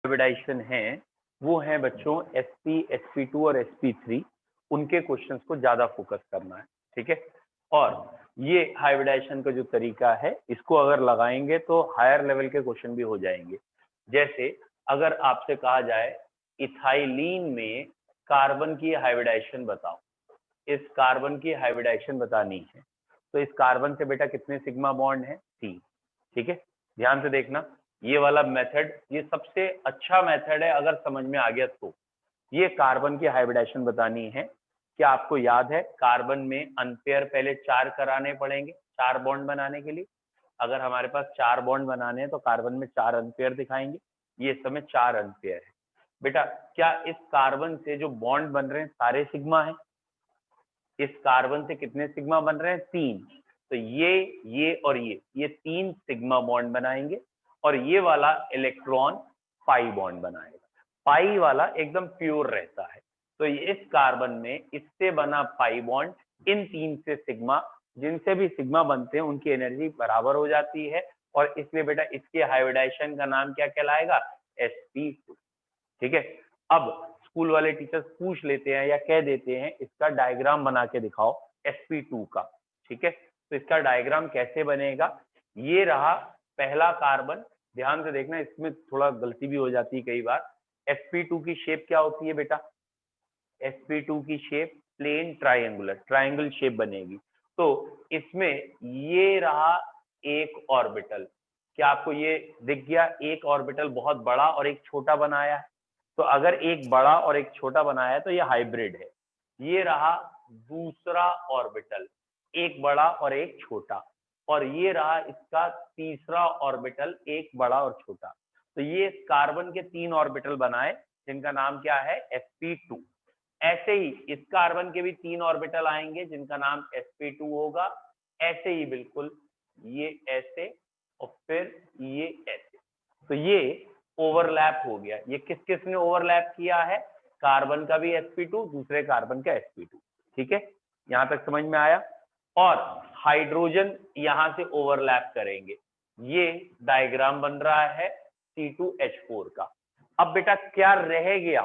Hybridisation है वो है बच्चों sp sp2 और sp3, उनके क्वेश्चंस को ज्यादा फोकस करना है, ठीक है। और ये हाइब्रिडाइजेशन का जो तरीका है इसको अगर लगाएंगे तो हायर लेवल के क्वेश्चन भी हो जाएंगे। जैसे अगर आपसे कहा जाए इथाइलीन में कार्बन की हाइब्रिडाइजेशन बताओ, इस कार्बन की हाइब्रिडाइजेशन बतानी है, तो इस कार्बन से बेटा कितने सिग्मा बॉन्ड है? 3, ठीक है। ध्यान से देखना, ये वाला मेथड ये सबसे अच्छा मेथड है अगर समझ में आ गया तो। ये कार्बन की हाइब्रिडाइजेशन बतानी है। क्या आपको याद है कार्बन में अनपेयर पहले 4 कराने पड़ेंगे 4 बॉन्ड बनाने के लिए। अगर हमारे पास 4 बॉन्ड बनाने हैं तो कार्बन में 4 अनपेयर दिखाएंगे, ये समय 4 अनपेयर है। बेटा क्या इस कार्बन से जो बॉन्ड बन रहे हैं सारे सिग्मा है? इस कार्बन से कितने सिग्मा बन रहे हैं? 3। तो ये और ये 3 सिग्मा बॉन्ड बनाएंगे और ये वाला इलेक्ट्रॉन पाई बॉन्ड बनाएगा। पाई वाला एकदम प्योर रहता है, तो इस कार्बन में इससे बना पाई बॉन्ड इन 3 से सिग्मा, जिनसे भी सिग्मा बनते हैं उनकी एनर्जी बराबर हो जाती है, और इसलिए बेटा इसके हाइब्रिडाइजेशन का नाम क्या कहलाएगा? sp2, ठीक है। अब स्कूल वाले टीचर्स पूछ लेते हैं या कह देते हैं इसका डायग्राम बना के दिखाओ sp2 का, ठीक है। तो इसका डायग्राम कैसे बनेगा? ये रहा पहला कार्बन, ध्यान से देखना इसमें थोड़ा गलती भी हो जाती है कई बार। sp2 की शेप क्या होती है बेटा? sp2 की shape plane triangular, triangle shape बनेगी। तो इसमें ये रहा एक ऑर्बिटल, क्या आपको ये दिख गया? एक ऑर्बिटल बहुत बड़ा और एक छोटा बनाया है, तो अगर एक बड़ा और एक छोटा बनाया है तो ये हाइब्रिड है। ये रहा दूसरा ऑर्बिटल, एक बड़ा और एक छोटा, और ये रहा इसका तीसरा ऑर्बिटल, एक बड़ा और छोटा। तो ये कार्बन के 3 ऑर्बिटल बनाए जिनका नाम क्या है? sp2। ऐसे ही इस कार्बन के भी 3 ऑर्बिटल आएंगे जिनका नाम sp2 होगा। ऐसे ही बिल्कुल ये ऐसे और फिर ये ऐसे। तो ये ओवरलैप हो गया। ये किस किस ने ओवरलैप किया है? कार्बन का भी sp2, दूसरे कार्बन का sp2, ठीक है। यहां तक समझ में आया? और हाइड्रोजन यहां से ओवरलैप करेंगे। ये डायग्राम बन रहा है C2H4 का। अब बेटा क्या रह गया?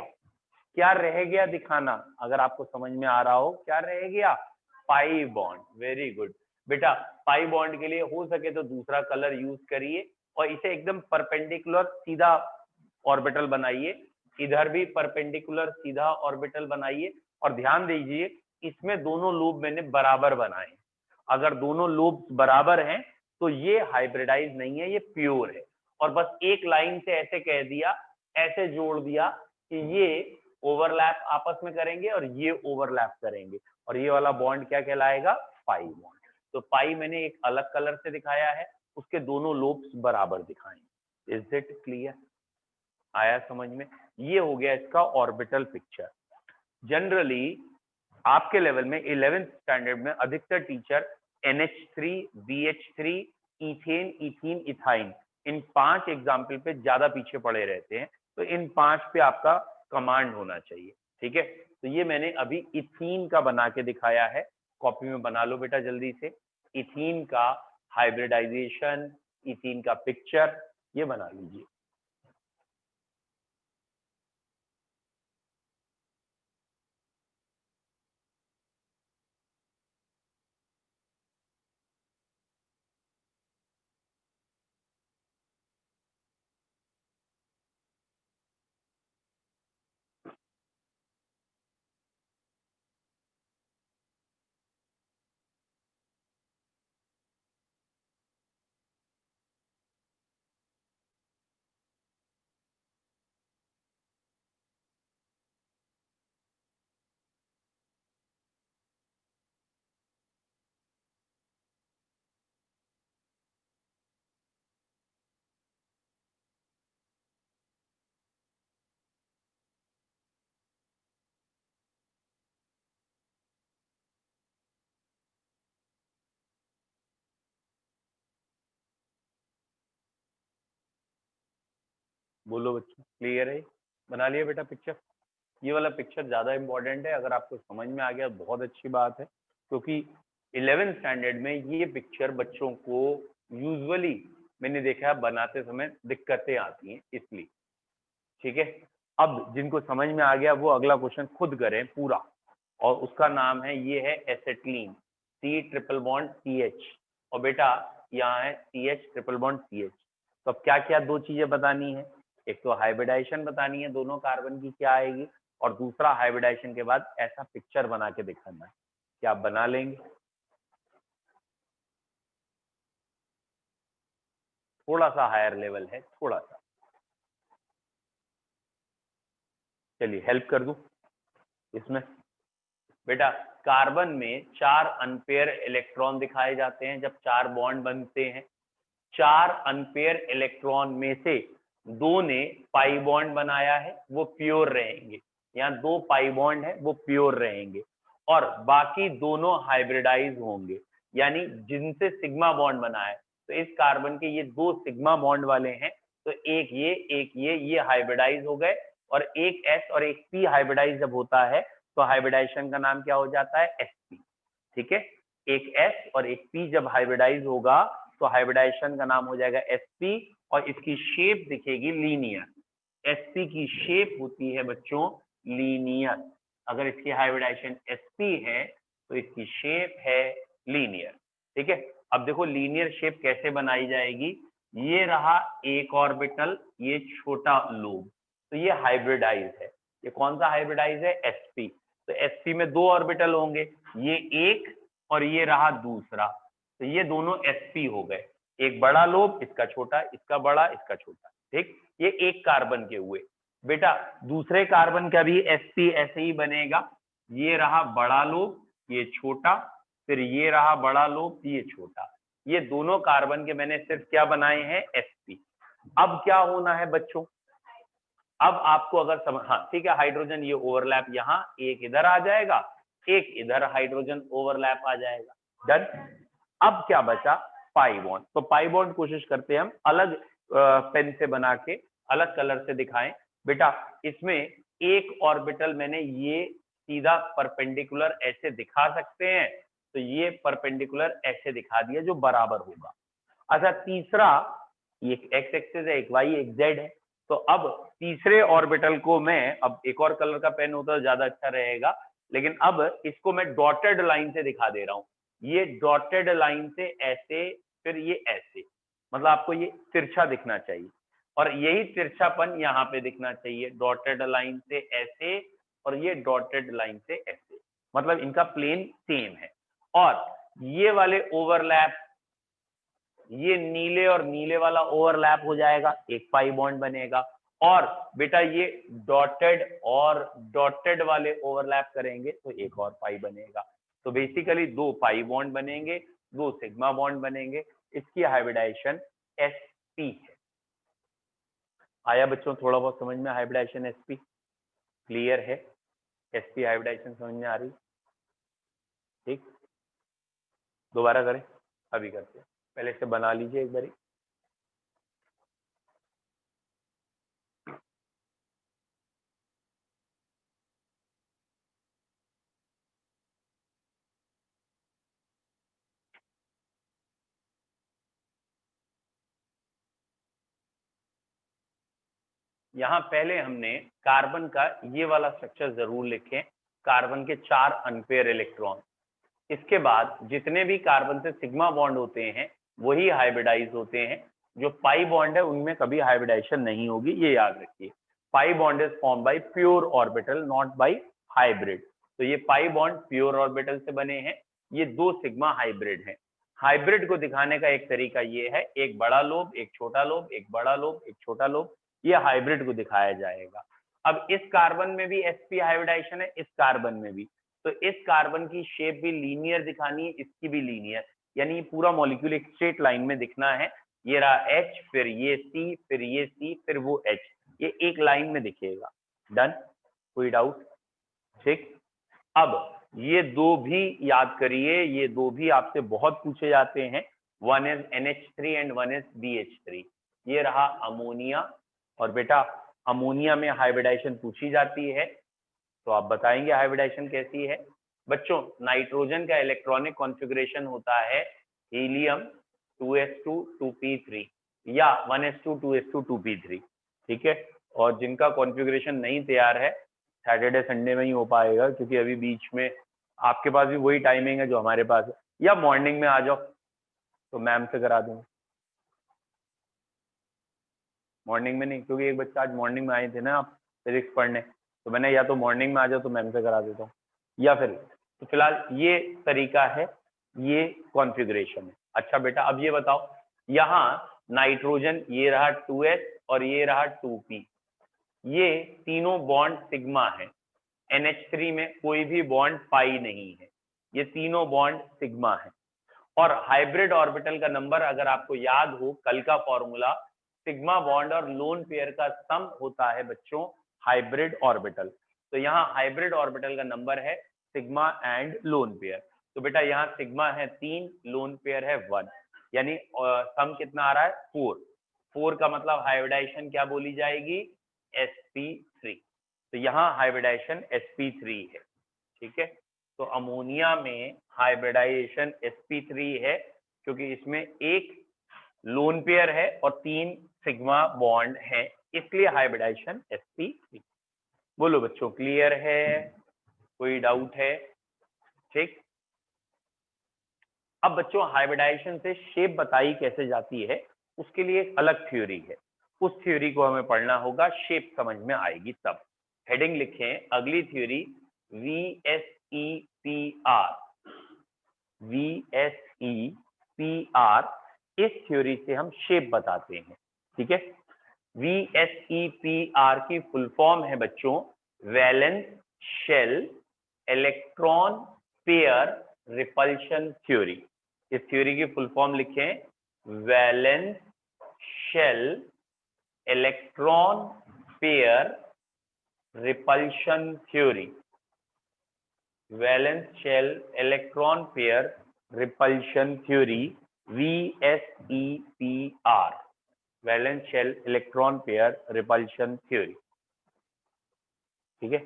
क्या रह गया दिखाना, अगर आपको समझ में आ रहा हो क्या रह गया? Pi bond. वेरी गुड बेटा, पाई बॉन्ड के लिए हो सके तो दूसरा कलर यूज करिए और इसे एकदम परपेंडिकुलर सीधा ऑर्बिटल बनाइए, इधर भी परपेंडिकुलर सीधा ऑर्बिटल बनाइए। और ध्यान दीजिए इसमें दोनों लोब मैंने बराबर बनाए। अगर दोनों लोब बराबर हैं तो ये हाइब्रिडाइज नहीं है, ये प्योर है। और बस एक लाइन से ऐसे कह दिया, ऐसे जोड़ दिया कि ये ओवरलैप आपस में करेंगे और ये ओवरलैप करेंगे, और ये वाला बॉन्ड क्या कहलाएगा? Pi bond. तो पाई मैंने एक अलग कलर से दिखाया है, उसके दोनों लोब्स बराबर दिखाएंगे। Is it clear? आया समझ में? ये हो गया इसका ऑर्बिटल पिक्चर। जनरली आपके लेवल में 11th स्टैंडर्ड में अधिकतर teacher NH3, BH3, ethane, ethene, ethyne, इन 5 एग्जाम्पल पे ज्यादा पीछे पड़े रहते हैं, तो इन 5 पे आपका कमांड होना चाहिए, ठीक है। तो ये मैंने अभी इथीन का बना के दिखाया है, कॉपी में बना लो बेटा जल्दी से। इथीन का हाइब्रिडाइजेशन, इथीन का पिक्चर ये बना लीजिए। बोलो बच्चों, क्लियर है? बना लिया बेटा पिक्चर? ये वाला पिक्चर ज्यादा इंपॉर्टेंट है, अगर आपको समझ में आ गया बहुत अच्छी बात है, क्योंकि 11th स्टैंडर्ड में ये पिक्चर बच्चों को यूजुअली मैंने देखा है बनाते समय दिक्कतें आती हैं इसलिए। ठीक है, अब जिनको समझ में आ गया वो अगला क्वेश्चन खुद करें पूरा, और उसका नाम है, ये है acetylene, C triple bond CH, और बेटा यहाँ है CH ट्रिपल बॉन्ड CH। तो अब क्या क्या दो चीजें बतानी है, एक तो हाइब्रिडाइजेशन बतानी है दोनों कार्बन की क्या आएगी, और दूसरा हाइब्रिडाइजेशन के बाद ऐसा पिक्चर बना के दिखाना है। क्या आप बना लेंगे? थोड़ा सा हायर लेवल है, थोड़ा सा, चलिए हेल्प कर दूं इसमें। बेटा कार्बन में 4 अनपेयर इलेक्ट्रॉन दिखाए जाते हैं जब 4 बॉन्ड बनते हैं। 4 अनपेयर इलेक्ट्रॉन में से 2 ने पाई बॉन्ड बनाया है, वो प्योर रहेंगे। यहाँ 2 पाई बॉन्ड है, वो प्योर रहेंगे, और बाकी दोनों हाइब्रिडाइज होंगे, यानी जिनसे सिग्मा बॉन्ड बना है। तो इस कार्बन के ये 2 सिग्मा बॉन्ड वाले हैं, तो एक ये हाइब्रिडाइज हो गए, और एक S और एक P हाइब्रिडाइज जब होता है तो हाइब्रिडाइजेशन का नाम क्या हो जाता है? sp। ठीक है, एक S और एक P जब हाइब्रिडाइज होगा तो हाइब्रिडाइजेशन का नाम हो जाएगा sp, और इसकी शेप दिखेगी लीनियर। sp की शेप होती है बच्चों लीनियर। अगर इसकी हाइब्रिडाइजेशन sp है तो इसकी शेप है लीनियर। ठीक है, अब देखो लीनियर शेप कैसे बनाई जाएगी। ये रहा एक ऑर्बिटल, ये छोटा लोब, तो ये हाइब्रिडाइज है। ये कौन सा हाइब्रिडाइज है? sp। तो sp में 2 ऑर्बिटल होंगे, ये एक और ये रहा दूसरा, तो ये दोनों sp हो गए। एक बड़ा लोब, इसका छोटा, इसका बड़ा, इसका छोटा। ठीक, ये एक कार्बन के हुए। बेटा दूसरे कार्बन का भी sp ऐसे ही बनेगा। ये रहा बड़ा लोब, ये छोटा, फिर ये रहा बड़ा लोब, ये छोटा। ये दोनों कार्बन के मैंने सिर्फ क्या बनाए हैं? sp। अब क्या होना है बच्चों, अब आपको अगर समझ, हाँ ठीक है, हाइड्रोजन ये ओवरलैप, यहाँ एक इधर आ जाएगा, एक इधर हाइड्रोजन ओवरलैप आ जाएगा। डन। अब क्या बचा? Pi bond. तो पाई बॉन्ड कोशिश करते हैं हम अलग पेन से बना के, अलग कलर से दिखाएं। बेटा इसमें एक ऑर्बिटल मैंने ये सीधा परपेंडिकुलर ऐसे दिखा सकते हैं, तो ये परपेंडिकुलर ऐसे दिखा दिया जो बराबर होगा। अच्छा तीसरा, ये एक्स एक्सिस है, एक वाई एक जेड है, तो अब तीसरे ऑर्बिटल को मैं, अब एक और कलर का पेन होता तो ज्यादा अच्छा रहेगा, लेकिन अब इसको मैं डॉटेड लाइन से दिखा दे रहा हूं। ये डॉटेड लाइन से ऐसे, फिर ये ऐसे, मतलब आपको ये तिरछा दिखना चाहिए, और यही तिरछापन यहाँ पे दिखना चाहिए, डॉटेड लाइन से ऐसे और ये डॉटेड लाइन से ऐसे, मतलब इनका प्लेन सेम है। और ये वाले ओवरलैप, ये नीले और नीले वाला ओवरलैप हो जाएगा, एक पाई बॉन्ड बनेगा। और बेटा ये डॉटेड और डॉटेड वाले ओवरलैप करेंगे तो एक और पाई बनेगा। तो बेसिकली 2 पाई बॉन्ड बनेंगे, 2 सिग्मा बॉन्ड बनेंगे। इसकी हाइब्रिडाइजेशन sp है। आया बच्चों थोड़ा बहुत समझ में? हाइब्रिडाइजेशन sp क्लियर है? sp हाइब्रिडाइजेशन समझ में आ रही? ठीक, दोबारा करें, अभी करते हैं, पहले से बना लीजिए एक बारी। यहाँ पहले हमने कार्बन का ये वाला स्ट्रक्चर जरूर लिखें, कार्बन के 4 अनपेयर इलेक्ट्रॉन। इसके बाद जितने भी कार्बन से सिग्मा बॉन्ड होते हैं वही हाइब्रिडाइज होते हैं। जो पाई बॉन्ड है उनमें कभी हाइब्रिडाइजेशन नहीं होगी, ये याद रखिए। Pi bond is form by pure orbital, not by hybrid. तो ये पाई बॉन्ड प्योर ऑर्बिटल से बने हैं, ये 2 सिग्मा हाइब्रिड हैं। हाइब्रिड को दिखाने का एक तरीका ये है, एक बड़ा लोब, एक छोटा लोब, एक बड़ा लोब, एक छोटा लोब, ये हाइब्रिड को दिखाया जाएगा। अब इस कार्बन में भी sp हाइब्रिडाइजेशन है, इस कार्बन में भी, तो इस कार्बन की शेप भी लीनियर दिखानी है, इसकी भी लीनियर, यानी पूरा मॉलिक्यूल एक स्ट्रेट लाइन में दिखना है। ये रहा H, फिर ये C, फिर ये C, फिर वो H, ये एक लाइन में दिखेगा। डन, कोई डाउट? ठीक, अब ये दो भी याद करिए, ये दो भी आपसे बहुत पूछे जाते हैं। One is NH3 and one is BH3। ये रहा अमोनिया, और बेटा अमोनिया में हाइब्रिडाइजेशन पूछी जाती है, तो आप बताएंगे हाइब्रिडाइजेशन कैसी है? बच्चों नाइट्रोजन का इलेक्ट्रॉनिक कॉन्फ़िगरेशन होता है हीलियम 2s2 2p3 या 1s2 2s2 2p3। ठीक है, और जिनका कॉन्फ़िगरेशन नहीं तैयार है सैटरडे संडे में ही हो पाएगा, क्योंकि अभी बीच में आपके पास भी वही टाइमिंग है जो हमारे पास है, या मॉर्निंग में आ जाओ तो मैम से करा दूंगा। मॉर्निंग में नहीं, क्योंकि एक बच्चा आज मॉर्निंग में आए थे ना आप फिजिक्स पढ़ने, तो मैंने या तो मॉर्निंग में आ जाओ तो मैम से करा देता हूँ, या फिर तो फिलहाल ये तरीका है, ये कॉन्फ़िगरेशन है। अच्छा बेटा अब ये बताओ, यहाँ नाइट्रोजन ये रहा 2s और ये रहा 2p, ये तीनों बॉन्ड सिग्मा है। NH3 में कोई भी बॉन्ड पाई नहीं है, ये तीनों बॉन्ड सिग्मा है। और हाइब्रिड ऑर्बिटल का नंबर अगर आपको याद हो कल का फॉर्मूला, सिग्मा बॉन्ड और लोन पेयर का सम होता है बच्चों हाइब्रिड ऑर्बिटल। तो यहाँ हाइब्रिड ऑर्बिटल का नंबर है सिग्मा एंड लोन पेयर। तो बेटा यहाँ सिग्मा है 3, लोन पेयर है 1, यानी सम कितना आ रहा है 4। 4 का मतलब हाइब्रिडाइजेशन क्या बोली जाएगी, sp3। तो यहाँ हाइब्रिडाइजेशन sp3 है, ठीक है। तो अमोनिया में हाइब्रिडाइजेशन sp3 है, क्योंकि इसमें एक लोन पेयर है और 3 सिग्मा बॉन्ड है, इसलिए हाइब्रिडाइजेशन sp3। बोलो बच्चों क्लियर है, कोई डाउट है? ठीक। अब बच्चों हाइब्रिडाइजेशन से शेप बताई कैसे जाती है, उसके लिए एक अलग थ्योरी है, उस थ्योरी को हमें पढ़ना होगा, शेप समझ में आएगी तब। हेडिंग लिखें अगली थ्योरी VSEPR। VSEPR, इस थ्योरी से हम शेप बताते हैं, ठीक है। VSEPR की फुल फॉर्म है बच्चों valence shell electron pair repulsion theory. इस थ्योरी की फुल फॉर्म लिखें valence shell electron pair repulsion theory. Valence shell electron pair repulsion theory VSEPR, valence shell electron pair repulsion theory, ठीक है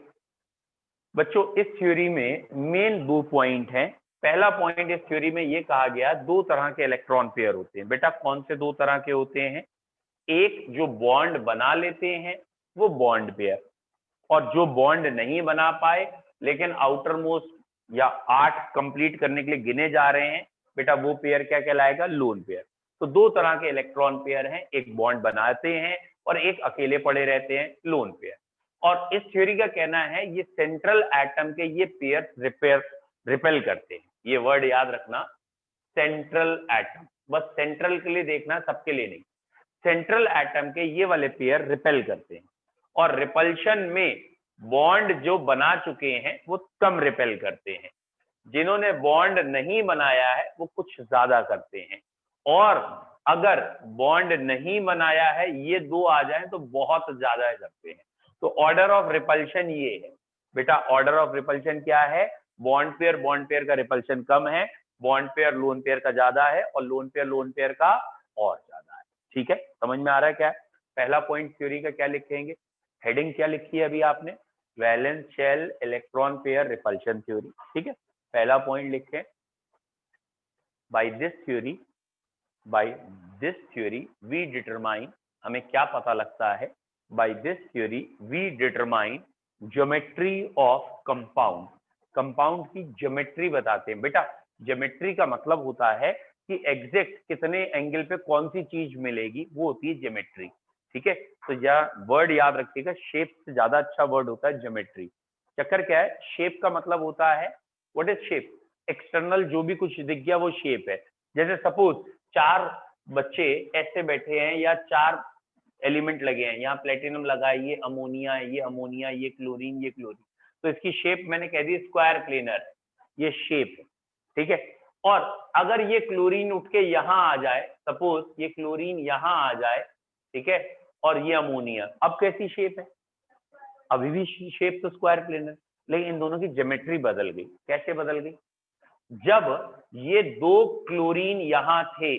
बच्चों। इस थ्योरी में मेन 2 पॉइंट हैं। पहला पॉइंट इस थ्योरी में ये कहा गया 2 तरह के इलेक्ट्रॉन पेयर होते हैं। बेटा कौन से 2 तरह के होते हैं, एक जो बॉन्ड बना लेते हैं वो बॉन्ड पेयर, और जो बॉन्ड नहीं बना पाए लेकिन आउटर मोस्ट या 8 कंप्लीट करने के लिए गिने जा रहे हैं, बेटा वो पेयर क्या कहलाएगा, लोन पेयर। तो 2 तरह के इलेक्ट्रॉन पेयर हैं, एक बॉन्ड बनाते हैं और एक अकेले पड़े रहते हैं, लोन पेयर। और इस थ्योरी का कहना है ये सेंट्रल एटम के ये पेयर रिपेल करते हैं। ये वर्ड याद रखना, सेंट्रल एटम, बस सेंट्रल के लिए देखना, सबके लिए नहीं। सेंट्रल एटम के ये वाले पेयर रिपेल करते हैं, और रिपल्शन में बॉन्ड जो बना चुके हैं वो कम रिपेल करते हैं, जिन्होंने बॉन्ड नहीं बनाया है वो कुछ ज्यादा करते हैं, और अगर बॉन्ड नहीं बनाया है ये 2 आ जाएं तो बहुत ज्यादा करते हैं। तो ऑर्डर ऑफ रिपल्शन ये है बेटा, ऑर्डर ऑफ रिपल्शन क्या है, बॉन्ड पेयर का रिपल्शन कम है, बॉन्ड पेयर लोन पेयर का ज्यादा है, और लोन पेयर का और ज्यादा है, ठीक है। समझ में आ रहा है क्या है? पहला पॉइंट थ्योरी का क्या लिखेंगे, हेडिंग क्या लिखी है अभी आपने, valence shell electron pair repulsion theory, ठीक है। पहला पॉइंट लिखें by this theory we determine, हमें क्या पता लगता है, by this theory we determine geometry of compound. Compound की ज्योमेट्री बताते हैं। बेटा ज्योमेट्री का मतलब होता है कि एग्जैक्ट कितने एंगल पे कौन सी चीज मिलेगी, वो होती है ज्योमेट्री, ठीक है। तो यह वर्ड याद रखिएगा, शेप से ज्यादा अच्छा वर्ड होता है ज्योमेट्री। चक्कर क्या है, शेप का मतलब होता है, व्हाट इज शेप, एक्सटर्नल जो भी कुछ दिख गया वो शेप है। जैसे सपोज 4 बच्चे ऐसे बैठे हैं या 4 एलिमेंट लगे हैं, यहाँ प्लेटिनम लगा है, ये अमोनिया है, ये अमोनिया, ये क्लोरीन, ये क्लोरीन, तो इसकी शेप मैंने कह दी स्क्वायर प्लेनर, ये शेप है, ठीक है। और अगर ये क्लोरीन उठ के यहाँ आ जाए, सपोज ये क्लोरीन यहाँ आ जाए, ठीक है, और ये अमोनिया, अब कैसी शेप है, अभी भी शेप तो स्क्वायर प्लेनर, लेकिन इन दोनों की ज्योमेट्री बदल गई। कैसे बदल गई, जब ये 2 क्लोरीन यहाँ थे,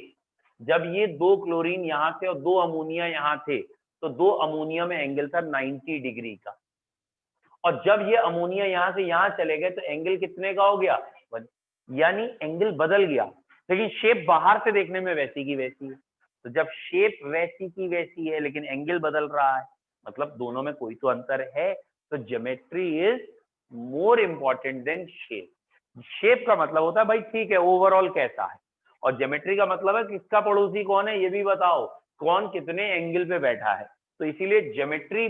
जब ये 2 क्लोरीन यहाँ थे और 2 अमोनिया यहाँ थे, तो 2 अमोनिया में एंगल था 90 डिग्री का, और जब ये अमोनिया यहाँ से यहाँ चले गए तो एंगल कितने का हो गया, यानी एंगल बदल गया, लेकिन शेप बाहर से देखने में वैसी की वैसी है। तो जब शेप वैसी की वैसी है लेकिन एंगल बदल रहा है, मतलब दोनों में कोई तो अंतर है। तो geometry is more important then shape. Shape का मतलब होता है भाई ठीक है ओवरऑल कैसा है, और ज्योमेट्री का मतलब है किसका पड़ोसी कौन है ये भी बताओ, कौन कितने एंगल पे बैठा है। तो इसीलिए ज्योमेट्री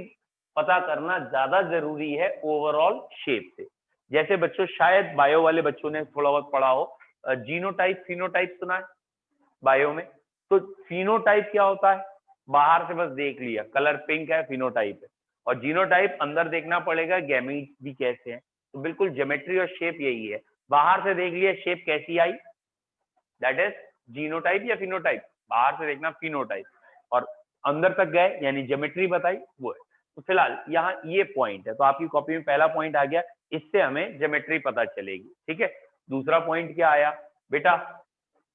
पता करना ज्यादा जरूरी है ओवरऑल शेप से। जैसे बच्चों शायद बायो वाले बच्चों ने थोड़ा बहुत पढ़ा हो, जीनोटाइप फिनोटाइप सुना है बायो में। तो फिनोटाइप क्या होता है, बाहर से बस देख लिया कलर पिंक है फिनोटाइप है, और जीनोटाइप अंदर देखना पड़ेगा गैमीट भी कैसे हैं। तो बिल्कुल ज्योमेट्री और शेप यही है, बाहर से देख लिया शेप कैसी आई, दैट इज जीनोटाइप या फिनोटाइप, बाहर से देखना फिनोटाइप, और अंदर तक गए यानी ज्योमेट्री बताई वो है। तो फिलहाल यहाँ ये पॉइंट है, तो आपकी कॉपी में पहला पॉइंट आ गया, इससे हमें ज्योमेट्री पता चलेगी। ठीक है, दूसरा पॉइंट क्या आया बेटा,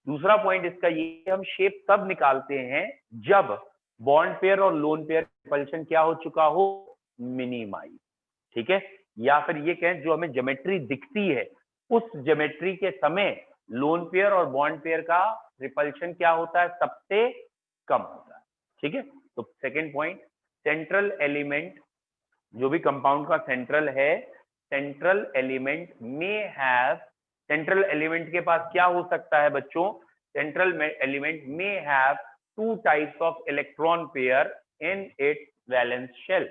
दूसरा पॉइंट इसका ये हम शेप तब निकालते हैं जब बॉन्ड पेयर और लोन पेयर रिपल्शन क्या हो चुका हो, मिनिमाइज। ठीक है, या फिर ये कहें जो हमें ज्योमेट्री दिखती है उस ज्योमेट्री के समय लोन पेयर और बॉन्ड पेयर का रिपल्शन क्या होता है, सबसे कम होता है। ठीक है, तो सेकेंड पॉइंट, सेंट्रल एलिमेंट जो भी कंपाउंड का सेंट्रल है, सेंट्रल एलिमेंट में हैव, सेंट्रल एलिमेंट के पास क्या हो सकता है बच्चों, सेंट्रल एलिमेंट में have two types of electron pair in its valence shell.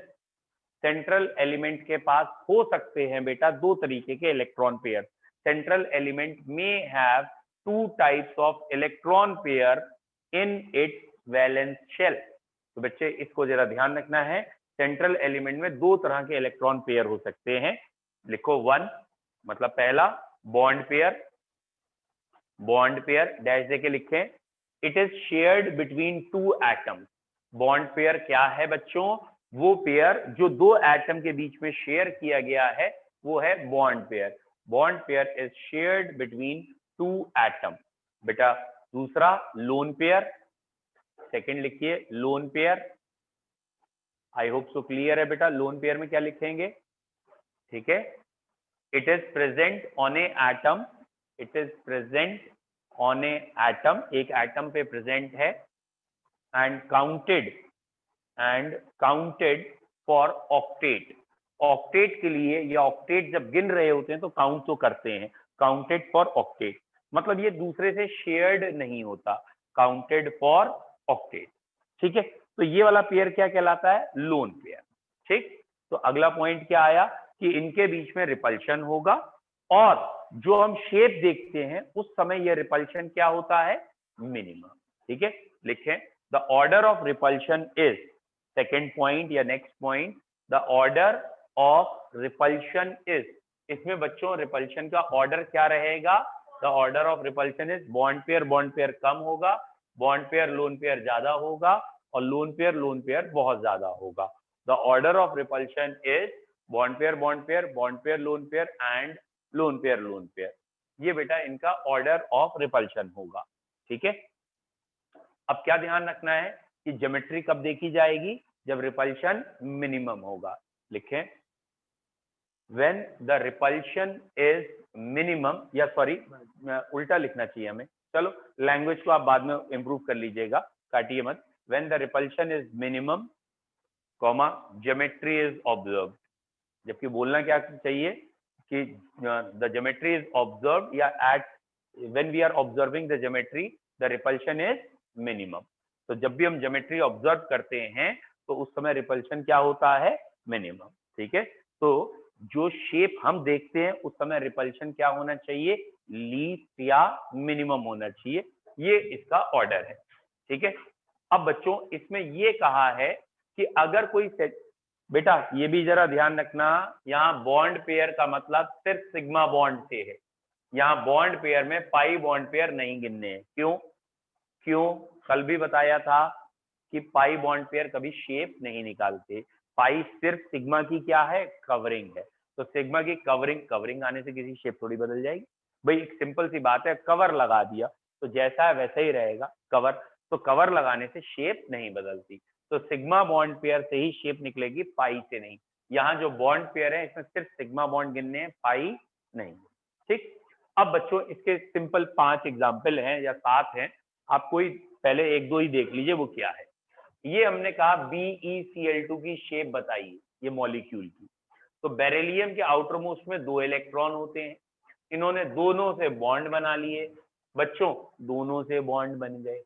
Central element के पास हो सकते हैं बेटा दो तरीके के इलेक्ट्रॉन पेयर। सेंट्रल एलिमेंट में have two types of electron pair in its valence shell. तो बच्चे इसको जरा ध्यान रखना है, सेंट्रल एलिमेंट में दो तरह के इलेक्ट्रॉन पेयर हो सकते हैं। लिखो वन, मतलब पहला bond pair, bond pair dash देके लिखें, it is shared between two atoms. Bond pair क्या है बच्चों, वो पेयर जो दो एटम के बीच में शेयर किया गया है वो है bond pair. Bond pair is shared between two atom. बेटा दूसरा लोन पेयर, सेकंड लिखिए lone pair. I hope so clear है बेटा, लोन पेयर में क्या लिखेंगे, ठीक है, it is present on A atom, it is present on A atom, एक एटम पे प्रेजेंट है, and counted for octet. Octet के लिए या ऑक्टेट जब गिन रहे होते हैं तो काउंट तो करते हैं, काउंटेड फॉर ऑक्टेट, मतलब ये दूसरे से शेयर्ड नहीं होता, काउंटेड फॉर ऑक्टेट। ठीक है, तो ये वाला पेयर क्या कहलाता है, लोन पेयर। ठीक, तो अगला पॉइंट क्या आया कि इनके बीच में रिपल्शन होगा, और जो हम शेप देखते हैं उस समय ये रिपल्शन क्या होता है, मिनिमम। ठीक है, लिखें the order of repulsion is, second point या next point, the order of repulsion is, इसमें बच्चों रिपल्शन का ऑर्डर क्या रहेगा, the order of repulsion is bond pair कम होगा, बॉन्ड पेयर लोन पेयर ज्यादा होगा, और लोन पेयर बहुत ज्यादा होगा। The order of repulsion is bond pair lone pair and lone pair. ये बेटा इनका ऑर्डर ऑफ रिपल्शन होगा। ठीक है, अब क्या ध्यान रखना है कि ज्योमेट्री कब देखी जाएगी, जब रिपल्शन मिनिमम होगा। लिखें when the repulsion is minimum, या सॉरी उल्टा लिखना चाहिए हमें, चलो लैंग्वेज को आप बाद में इंप्रूव कर लीजिएगा, काटिए मत। When the repulsion is minimum comma geometry is observed, जबकि बोलना क्या चाहिए कि द ज्योमेट्री इज ऑब्जर्व्ड, या at when we are observing the geometry the repulsion is minimum. तो जब भी हम ज्योमेट्री ऑब्जर्व करते हैं तो उस समय रिपल्शन क्या होता है, मिनिमम। ठीक है, तो जो शेप हम देखते हैं उस समय रिपल्शन क्या होना चाहिए, लीस्ट या मिनिमम होना चाहिए, ये इसका ऑर्डर है। ठीक है, अब बच्चों इसमें ये कहा है कि अगर कोई बेटा ये भी जरा ध्यान रखना, यहाँ बॉन्ड पेयर का मतलब सिर्फ सिग्मा बॉन्ड से है, यहाँ बॉन्ड पेयर में पाई बॉन्ड पेयर नहीं गिनने हैं। क्यों कल भी बताया था कि पाई बॉन्ड पेयर कभी शेप नहीं निकालते, पाई सिर्फ सिग्मा की क्या है, कवरिंग है। तो सिग्मा की कवरिंग आने से किसी शेप थोड़ी बदल जाएगी भाई, एक सिंपल सी बात है, कवर लगा दिया तो जैसा है वैसा ही रहेगा कवर, तो कवर लगाने से शेप नहीं बदलती। तो सिग्मा बॉन्ड पेयर से ही शेप निकलेगी, पाई से नहीं। यहाँ जो बॉन्ड पेयर है इसमें सिर्फ सिग्मा बॉन्ड गिनने हैं, पाई नहीं। ठीक, अब बच्चों इसके सिंपल 5 एग्जाम्पल हैं या 7 हैं, आप कोई पहले एक दो ही देख लीजिए वो क्या है। ये हमने कहा BeCl2 की शेप बताइए ये मॉलिक्यूल की। तो बेरिलियम के आउटर मोस्ट में 2 इलेक्ट्रॉन होते हैं, इन्होंने दोनों से बॉन्ड बना लिए बच्चों, दोनों से बॉन्ड बन गए,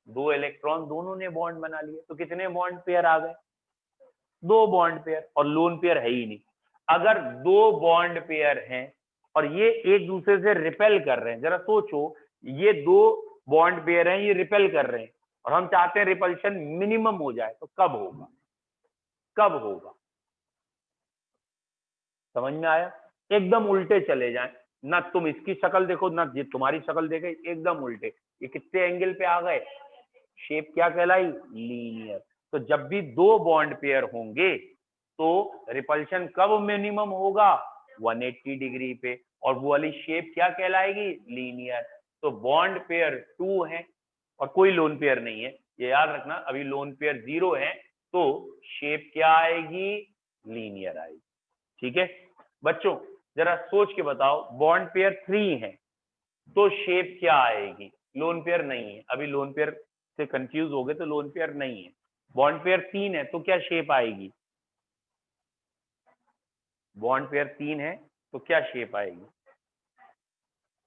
2 इलेक्ट्रॉन दोनों ने बॉन्ड बना लिए, तो कितने बॉन्ड पेयर आ गए? 2 बॉन्ड पेयर, और लोन पेयर है ही नहीं। अगर 2 बॉन्ड पेयर हैं और ये एक दूसरे से रिपेल कर रहे हैं, जरा सोचो, ये 2 बॉन्ड पेयर हैं, ये रिपेल कर रहे हैं और हम चाहते हैं रिपल्शन मिनिमम हो जाए, तो कब होगा? कब होगा? समझ में आया? एकदम उल्टे चले जाएं, ना तुम इसकी शक्ल देखो ना ये तुम्हारी शक्ल देखे, एकदम उल्टे। ये कितने एंगल पे आ गए? शेप क्या कहलाई? लीनियर। तो जब भी 2 बॉन्ड पेयर होंगे तो रिपल्शन कब मिनिमम होगा? 180 डिग्री पे, और वो वाली शेप क्या कहलाएगी? लीनियर। तो बॉन्ड पेयर 2 है और कोई लोन पेयर नहीं है, ये याद रखना। अभी लोन पेयर 0 है तो शेप क्या आएगी? लीनियर आएगी। ठीक है बच्चों, जरा सोच के बताओ, बॉन्ड पेयर 3 है तो शेप क्या आएगी? लोन पेयर नहीं है, अभी लोन पेयर से कंफ्यूज हो गए तो लोन पेयर नहीं है। बॉन्ड पेयर 3 है तो क्या शेप आएगी? बॉन्ड पेयर 3 है तो क्या शेप आएगी?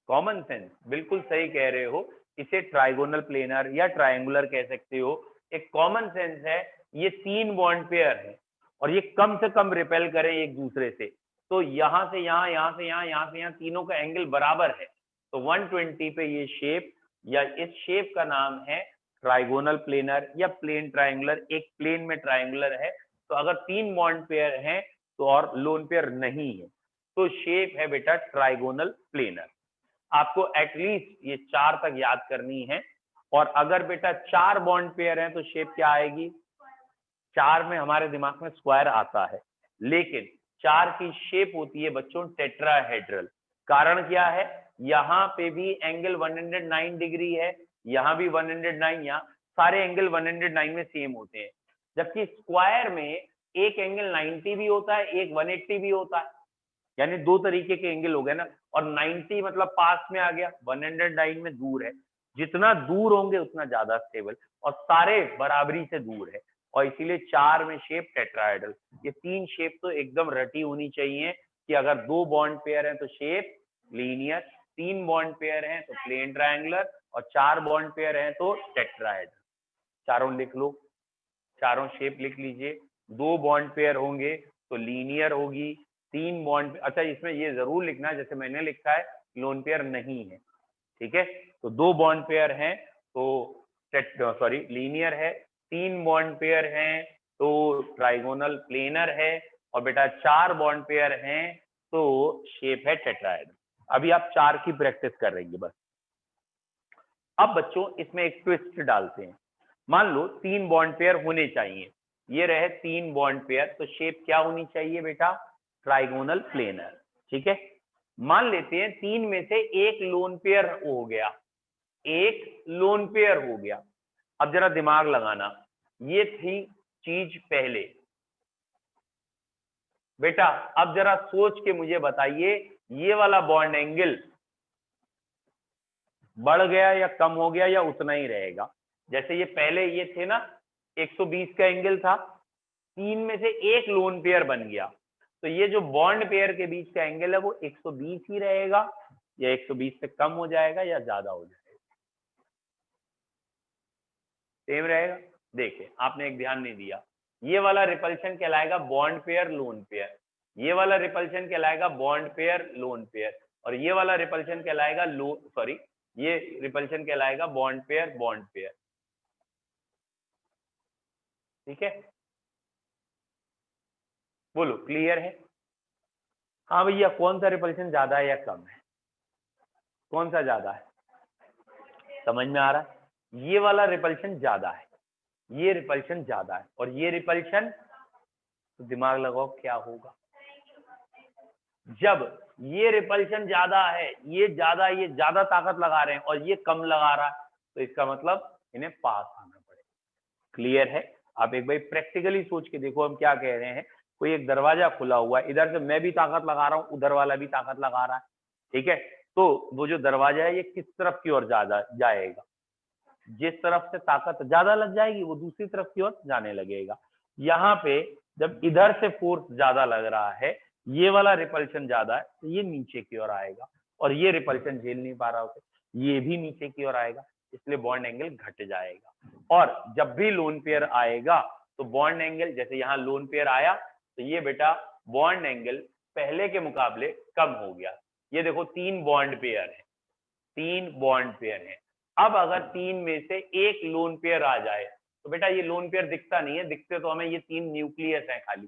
कॉमन सेंस, बिल्कुल सही कह रहे हो। इसे ट्राइगोनल प्लेनर या ट्रायंगुलर कह सकते हो। एक कॉमन सेंस है, ये 3 बॉन्ड पेयर है और ये कम से कम रिपेल करें एक दूसरे से, तो यहां से यहां, यहां से यहां, यहां से यहां, तीनों का एंगल बराबर है, तो 120 पे ये शेप या इस शेप का नाम है ट्राइगोनल प्लेनर या प्लेन ट्रायंगुलर। एक प्लेन में ट्रायंगुलर है, तो अगर 3 बॉन्ड पेयर हैं तो और लोन पेयर नहीं है तो शेप है बेटा ट्राइगोनल प्लेनर। आपको एटलीस्ट ये 4 तक याद करनी है। और अगर बेटा 4 बॉन्ड पेयर हैं तो शेप क्या आएगी? 4 में हमारे दिमाग में स्क्वायर आता है, लेकिन 4 की शेप होती है बच्चों टेट्राहेड्रल। कारण क्या है? यहाँ पे भी एंगल 109 डिग्री है, यहाँ भी 109, यहाँ सारे एंगल 109 में सेम होते हैं, जबकि स्क्वायर में एक एंगल 90 भी होता है, एक 180 भी होता है, यानी 2 तरीके के एंगल हो गए ना। और 90 मतलब पास में आ गया, 109 में दूर है। जितना दूर होंगे उतना ज्यादा स्टेबल, और सारे बराबरी से दूर है, और इसीलिए 4 में शेप टेट्राहेड्रल। ये 3 शेप तो एकदम रटी होनी चाहिए कि अगर 2 बॉन्ड पेयर हैं तो शेप लीनियर, 3 बॉन्ड पेयर हैं तो प्लेन ट्रायंगुलर, और 4 बॉन्ड पेयर हैं तो टेट्राहेड्रल। चारों लिख लो, चारों शेप लिख लीजिए। 2 बॉन्ड पेयर होंगे तो लीनियर होगी, 3 बॉन्ड, अच्छा इसमें ये जरूर लिखना है जैसे मैंने लिखा है, लोन पेयर नहीं है। ठीक है, तो 2 बॉन्ड पेयर हैं तो लीनियर है, 3 बॉन्ड पेयर हैं तो ट्राइगोनल प्लेनर है, और बेटा 4 बॉन्ड पेयर हैं तो शेप है टेट्राहेड्रल। अभी आप 4 की प्रैक्टिस कर रही है बस। अब बच्चों इसमें एक ट्विस्ट डालते हैं। मान लो 3 बॉन्ड पेयर होने चाहिए, ये रहे 3 बॉन्ड पेयर, तो शेप क्या होनी चाहिए बेटा? Trigonal planar. ठीक है, मान लेते हैं 3 में से एक लोन पेयर हो गया, एक लोन पेयर हो गया। अब जरा दिमाग लगाना, ये थी चीज पहले बेटा। अब जरा सोच के मुझे बताइए, ये वाला बॉन्ड एंगल बढ़ गया या कम हो गया या उतना ही रहेगा? जैसे ये पहले ये थे ना, 120 का एंगल था, 3 में से एक लोन पेयर बन गया, तो ये जो बॉन्ड पेयर के बीच का एंगल है वो 120 ही रहेगा, या 120 से कम हो जाएगा या ज्यादा हो जाएगा? सेम रहेगा। देखिए आपने एक ध्यान नहीं दिया, ये वाला रिपल्शन कहलाएगा बॉन्ड पेयर लोन पेयर, ये वाला रिपल्शन कहलाएगा बॉन्ड पेयर लोन पेयर, और ये वाला रिपल्शन कहलाएगा ये रिपल्शन कहलाएगा बॉन्ड पेयर। ठीक है, बोलो क्लियर है? हाँ भैया, कौन सा रिपल्शन ज्यादा है या कम है? कौन सा ज्यादा है? समझ में आ रहा है? ये वाला रिपल्शन ज्यादा है, ये रिपल्शन ज्यादा है, और ये रिपल्शन, तो दिमाग लगाओ क्या होगा? जब ये रिपल्शन ज्यादा है, ये ज्यादा ताकत लगा रहे हैं और ये कम लगा रहा है, तो इसका मतलब इन्हें पास आना पड़ेगा। क्लियर है? आप एक बार प्रैक्टिकली सोच के देखो हम क्या कह रहे हैं। कोई एक दरवाजा खुला हुआ है, इधर से मैं भी ताकत लगा रहा हूं, उधर वाला भी ताकत लगा रहा है, ठीक है, तो वो जो दरवाजा है ये किस तरफ की ओर जाएगा? जिस तरफ से ताकत ज्यादा लग जाएगी वो दूसरी तरफ की ओर जाने लगेगा। यहाँ पे जब इधर से फोर्स ज्यादा लग रहा है, ये वाला रिपल्शन ज्यादा है, तो ये नीचे की ओर आएगा, और ये रिपल्शन झेल नहीं पा रहा होगा, ये भी नीचे की ओर आएगा, इसलिए बॉन्ड एंगल घट जाएगा। और जब भी लोन पेयर आएगा तो बॉन्ड एंगल, जैसे यहाँ लोन पेयर आया तो ये बेटा बॉन्ड एंगल पहले के मुकाबले कम हो गया। ये देखो 3 बॉन्ड पेयर है, 3 बॉन्ड पेयर है। अब अगर 3 में से एक लोन पेयर आ जाए तो बेटा ये लोन पेयर दिखता नहीं है, दिखते तो हमें ये 3 न्यूक्लियस है खाली,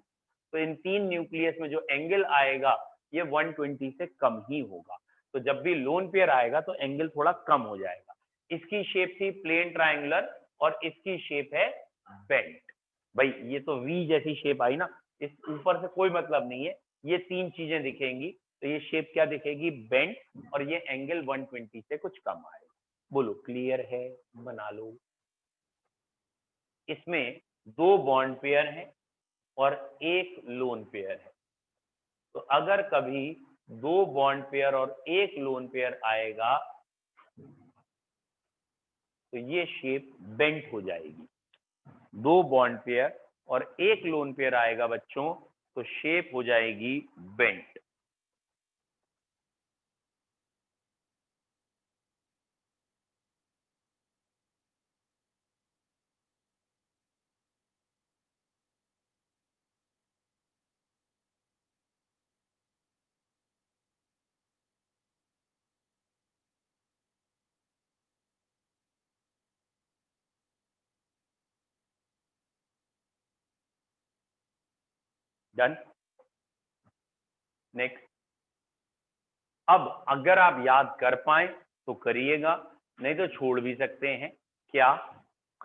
तो इन 3 न्यूक्लियस में जो एंगल आएगा ये 120 से कम ही होगा। तो जब भी लोन पेयर आएगा तो एंगल थोड़ा कम हो जाएगा। इसकी शेप थी प्लेन ट्रायंगुलर और इसकी शेप है बेंट। भाई ये तो वी जैसी शेप आई ना, इस ऊपर से कोई मतलब नहीं है, ये 3 चीजें दिखेंगी, तो ये शेप क्या दिखेगी, बेंट, और ये एंगल 120 से कुछ कम आएगा। बोलो क्लियर है, बना लो। इसमें 2 बॉन्ड पेयर हैं और एक लोन पेयर है, तो अगर कभी 2 बॉन्ड पेयर और एक लोन पेयर आएगा तो ये शेप बेंट हो जाएगी। 2 बॉन्ड पेयर और एक लोन पेयर आएगा बच्चों तो शेप हो जाएगी बेंट। डन। नेक्स्ट। अब अगर आप याद कर पाए तो करिएगा, नहीं तो छोड़ भी सकते हैं। क्या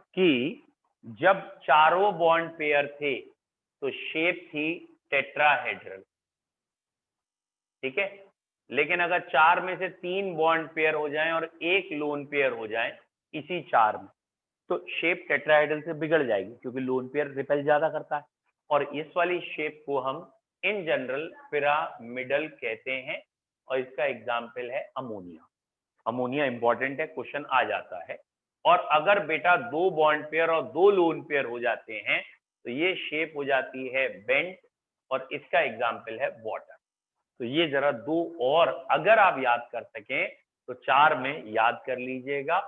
कि जब चारों बॉन्ड पेयर थे तो शेप थी टेट्राहेड्रल, ठीक है। लेकिन अगर 4 में से 3 बॉन्ड पेयर हो जाएं और एक लोन पेयर हो जाए इसी 4 में, तो शेप टेट्राहेड्रल से बिगड़ जाएगी, क्योंकि लोन पेयर रिपेल ज्यादा करता है। और इस वाली शेप को हम इन जनरल पिरामिडल कहते हैं, और इसका एग्जाम्पल है अमोनिया। अमोनिया इंपॉर्टेंट है, क्वेश्चन आ जाता है। और अगर बेटा 2 बॉन्ड पेयर और 2 लोन पेयर हो जाते हैं तो ये शेप हो जाती है बेंट, और इसका एग्जाम्पल है वाटर। तो ये जरा 2 और अगर आप याद कर सकें तो 4 में याद कर लीजिएगा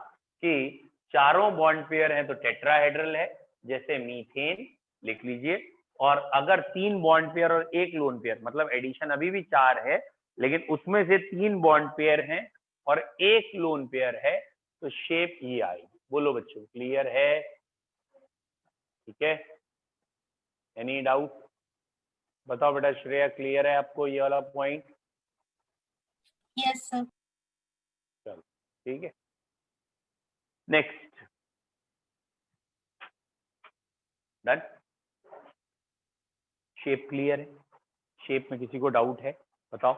कि चारों बॉन्ड पेयर हैं तो टेट्राहेड्रल है, जैसे मीथेन लिख लीजिए। और अगर 3 बॉन्ड पेयर और एक लोन पेयर, मतलब एडिशन अभी भी 4 है, लेकिन उसमें से 3 बॉन्ड पेयर हैं और एक लोन पेयर है, तो शेप ये आएगी। बोलो बच्चों क्लियर है, ठीक है। एनी डाउट, बताओ बेटा श्रेया, क्लियर है आपको ये वाला पॉइंट? Yes sir. चलो ठीक है। नेक्स्ट। डन। शेप क्लियर है, शेप में किसी को डाउट है बताओ।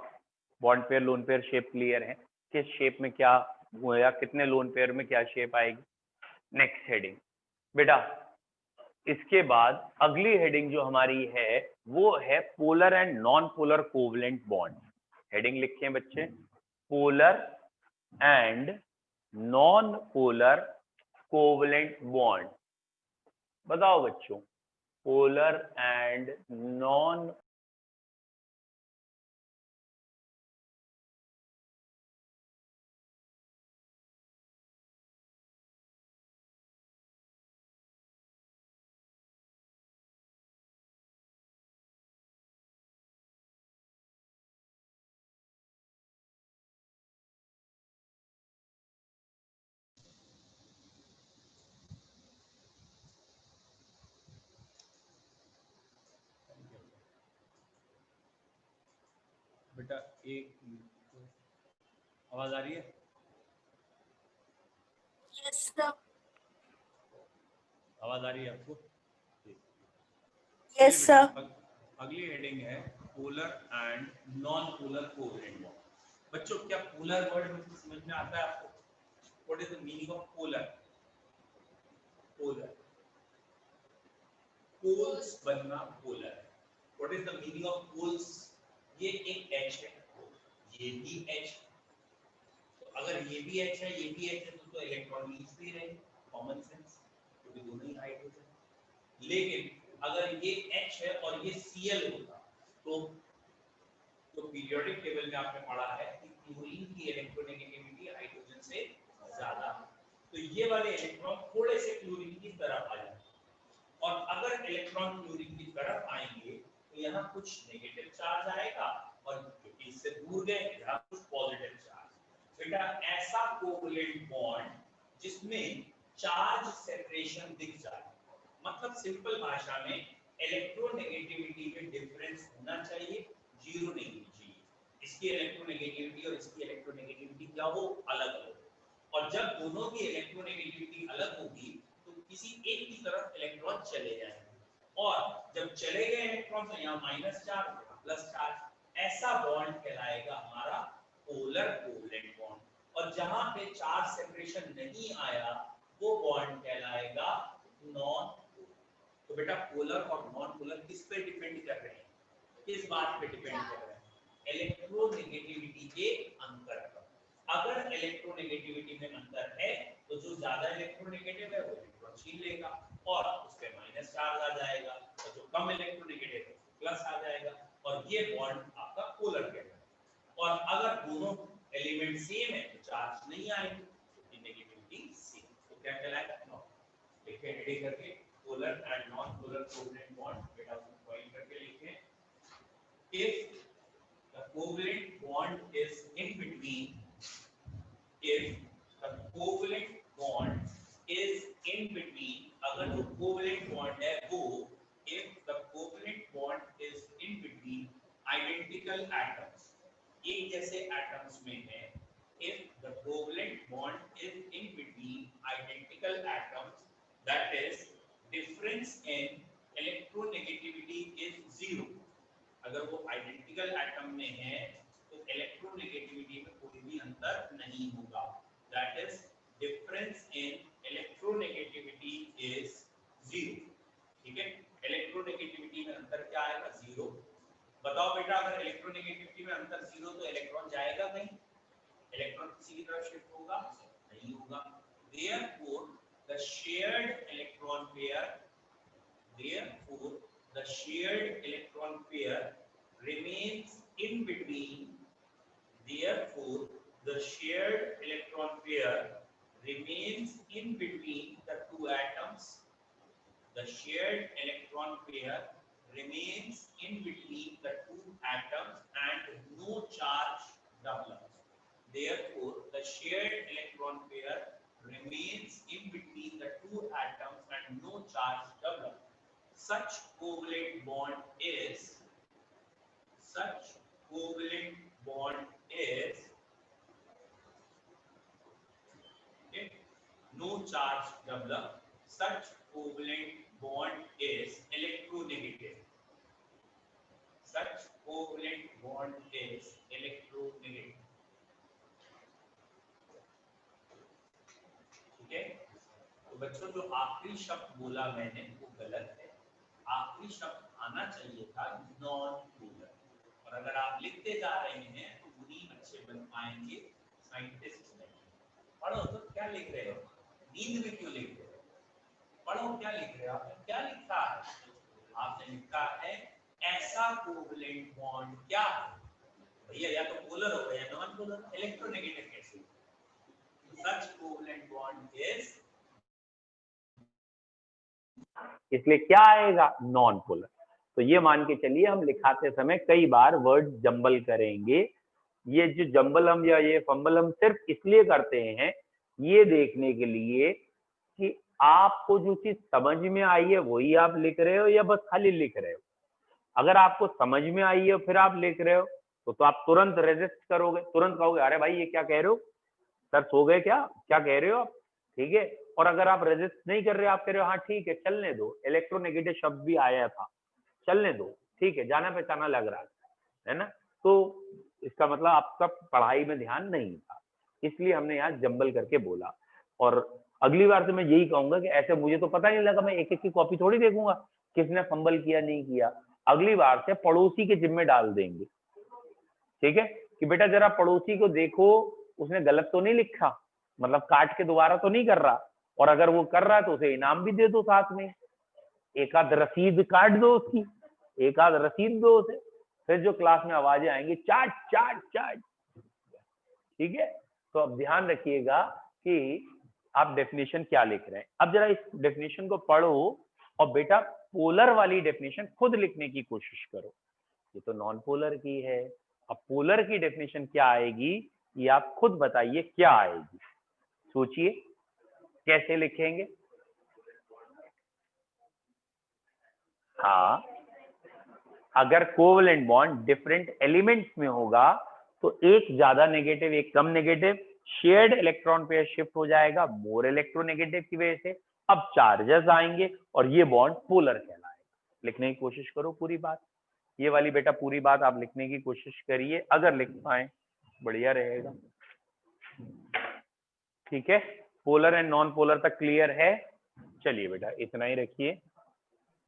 Bond pair lone pear shape clear है, किस शेप में क्या या कितने लोन पेयर में क्या शेप आएगी। नेक्स्ट हेडिंग बेटा, इसके बाद अगली हेडिंग जो हमारी है वो है polar and non polar covalent bond. Heading लिखें बच्चे, polar and non polar covalent bond. बताओ बच्चों, पोलर एंड नॉन बेटा एक आवाज आ रही है? Yes sir. आवाज आ रही है आपको? Yes sir. अगली हेडिंग है polar and non polar covalent bond. बच्चों क्या पोलर वर्ड समझ में आता है आपको? What is the meaning of polar? Polar poles बनना पोलर है। What is the meaning of poles? ये एक एच है, ये भी एच है, तो अगर ये भी एच है ये भी एच है तो इलेक्ट्रॉन लीज भी रहेंगे। कॉमन सेंस, क्योंकि दोनों ही हाइड्रोजन। लेकिन अगर ये H है और ये Cl होता तो पीरियोडिक टेबल में आपने पढ़ा है कि क्लोरीन की इलेक्ट्रोनेगेटिविटी हाइड्रोजन से ज्यादा, तो ये वाले इलेक्ट्रॉन थोड़े से क्लोरीन की तरफ आ जाएंगे, और अगर इलेक्ट्रॉन क्लोरीन की तरफ आएंगे तो यहाँ कुछ नेगेटिव चार्ज आएगा, और क्योंकि इससे दूर गए यहाँ कुछ पॉजिटिव चार्ज। बेटा ऐसा कोवलेंट बॉन्ड जिसमें चार्ज सेपरेशन दिख जाए, मतलब सिंपल भाषा में इलेक्ट्रोनेगेटिविटी में डिफरेंस होना चाहिए, जीरो नहीं होनी चाहिए। इसकी इलेक्ट्रोनेगेटिविटी और इसकी इलेक्ट्रोनेगेटिविटी क्या हो, अलग अलग। और जब दोनों की इलेक्ट्रोनेगेटिविटी अलग होगी तो किसी एक की तरफ इलेक्ट्रॉन चले जाएंगे, और जब चले गए इलेक्ट्रॉन तो यहाँ माइनस चार्ज प्लस चार्ज, ऐसा बॉन्ड कहलाएगा हमारा पोलर कोवलेंट बॉन्ड। और जहां पे चार्ज सेपरेशन नहीं आया वो बॉन्ड कहलाएगा नॉन पोलर। तो बेटा पोलर और नॉन पोलर किस पे डिपेंड कर रहे हैं, किस बात पे डिपेंड कर रहे हैं, इलेक्ट्रोनेगेटिविटी के अंतर पर। अगर इलेक्ट्रोनेगेटिविटी में अंतर है तो जो ज्यादा इलेक्ट्रोनेगेटिव है वो इलेक्ट्रॉन छीन लेगा और उस पे माइनस चार्ज आ जाएगा, और जो कम इलेक्ट्रोनेगेटिव है प्लस आ जाएगा, और ये बॉन्ड आपका पोलर कहलाएगा। और अगर दोनों एलिमेंट सेम है तो चार्ज नहीं आएंगे, तो नेगेटिविटी सेम, तो क्या कहलाएगा, नॉन। लिखें रेडी करके, polar and non polar covalent bond, बेटा उसको पॉइंट करके लिखें। If the covalent bond is in between, if the covalent bond is in between, अगर जो covalent bond है वो, if the covalent bond is in between identical atoms, एक जैसे atoms में है, if the covalent bond is in between identical atoms, that is difference in electronegativity is zero। अगर वो आइडेंटिकल एटम में है तो इलेक्ट्रोनेगेटिविटी में कोई भी अंतर नहीं होगा, that is difference in electronegativity is zero. ठीक है, इलेक्ट्रोनेगेटिविटी में अंतर क्या आएगा, जीरो। बताओ बेटा अगर इलेक्ट्रोनेगेटिविटी में अंतर जीरो तो इलेक्ट्रॉन जाएगा कहीं, इलेक्ट्रॉन किसी की तरफ शिफ्ट होगा, नहीं होगा। Therefore the shared electron pair, therefore the shared electron pair remains in between, therefore the shared electron pair remains in between the two atoms, the shared electron pair remains in between the two atoms and no charge develops, therefore the shared electron pair remains in between the two atoms and no charge develops। Such covalent bond is, such covalent bond is, okay, no charge develop, such covalent bond is electronegative, such covalent bond is electronegative। ठीक है, तो बच्चों जो आखिरी शब्द बोला मैंने वो गलत है, आखिरी शब्द आना चाहिए था नॉन पोलर। और अगर आप लिखते जा रहे हैं तो उन्हीं अच्छे बन पाएंगे, साइंटिस्ट नहीं। पढ़ो तो क्या लिख रहे हो, नींद में क्यों लिख रहे हो, पढ़ो क्या लिख रहे हो, आपने क्या लिखा है, आपने लिखा है ऐसा कोवलेंट बॉन्ड क्या है भैया, या तो पोलर होगा या नॉन पोलर, इलेक्ट्रोनेगेटिव कैसे, सच कोवलेंट बॉन्ड इज, इसलिए क्या आएगा, नॉन पोलर। तो ये मान के चलिए हम लिखाते समय कई बार वर्ड जंबल करेंगे। ये जो जंबल हम या ये फंबल हम सिर्फ इसलिए करते हैं ये देखने के लिए कि आपको जो चीज समझ में आई है वही आप लिख रहे हो या बस खाली लिख रहे हो। अगर आपको समझ में आई है फिर आप लिख रहे हो तो आप तुरंत रेजिस्ट करोगे, तुरंत कहोगे अरे भाई ये क्या कह रहे हो, सर सो गए क्या, क्या कह रहे हो आप, ठीक है। और अगर आप रेजिस्ट नहीं कर रहे, आप कह रहे हो हाँ ठीक है चलने दो, इलेक्ट्रोनेगेटिव शब्द भी आया था, चलने दो, ठीक है, जाना पहचाना लग रहा है ना, तो इसका मतलब आपका पढ़ाई में ध्यान नहीं था, इसलिए हमने यहाँ जंबल करके बोला। और अगली बार से मैं यही कहूंगा कि ऐसे मुझे तो पता नहीं लगा, मैं एक एक की कॉपी थोड़ी देखूंगा किसने फंबल किया नहीं किया, अगली बार से पड़ोसी के जिम्मे डाल देंगे, ठीक है, कि बेटा जरा पड़ोसी को देखो उसने गलत तो नहीं लिखा, मतलब काट के दोबारा तो नहीं कर रहा, और अगर वो कर रहा है तो उसे इनाम भी दे दो साथ में, एक आध रसीद काट दो उसकी, एक आध रसीद दो उसे, फिर जो क्लास में आवाजें आएंगी चाट चाट चाट। ठीक है, तो अब ध्यान रखिएगा कि आप डेफिनेशन क्या लिख रहे हैं। अब जरा इस डेफिनेशन को पढ़ो और बेटा पोलर वाली डेफिनेशन खुद लिखने की कोशिश करो। ये तो नॉन पोलर की है, अब पोलर की डेफिनेशन क्या आएगी ये आप खुद बताइए क्या आएगी, सोचिए कैसे लिखेंगे। हाँ, अगर कोवलेंट बॉन्ड डिफरेंट एलिमेंट्स में होगा तो एक ज्यादा नेगेटिव एक कम negative, shared electron pair shift हो जाएगा मोर इलेक्ट्रोनेगेटिव की वजह से। अब चार्जेस आएंगे और ये बॉन्ड पोलर कहलाएगा। लिखने की कोशिश करो पूरी बात, ये वाली बेटा पूरी बात आप लिखने की कोशिश करिए, अगर लिख पाए बढ़िया रहेगा। ठीक है, पोलर एंड नॉन पोलर तक क्लियर है? चलिए बेटा इतना ही रखिए।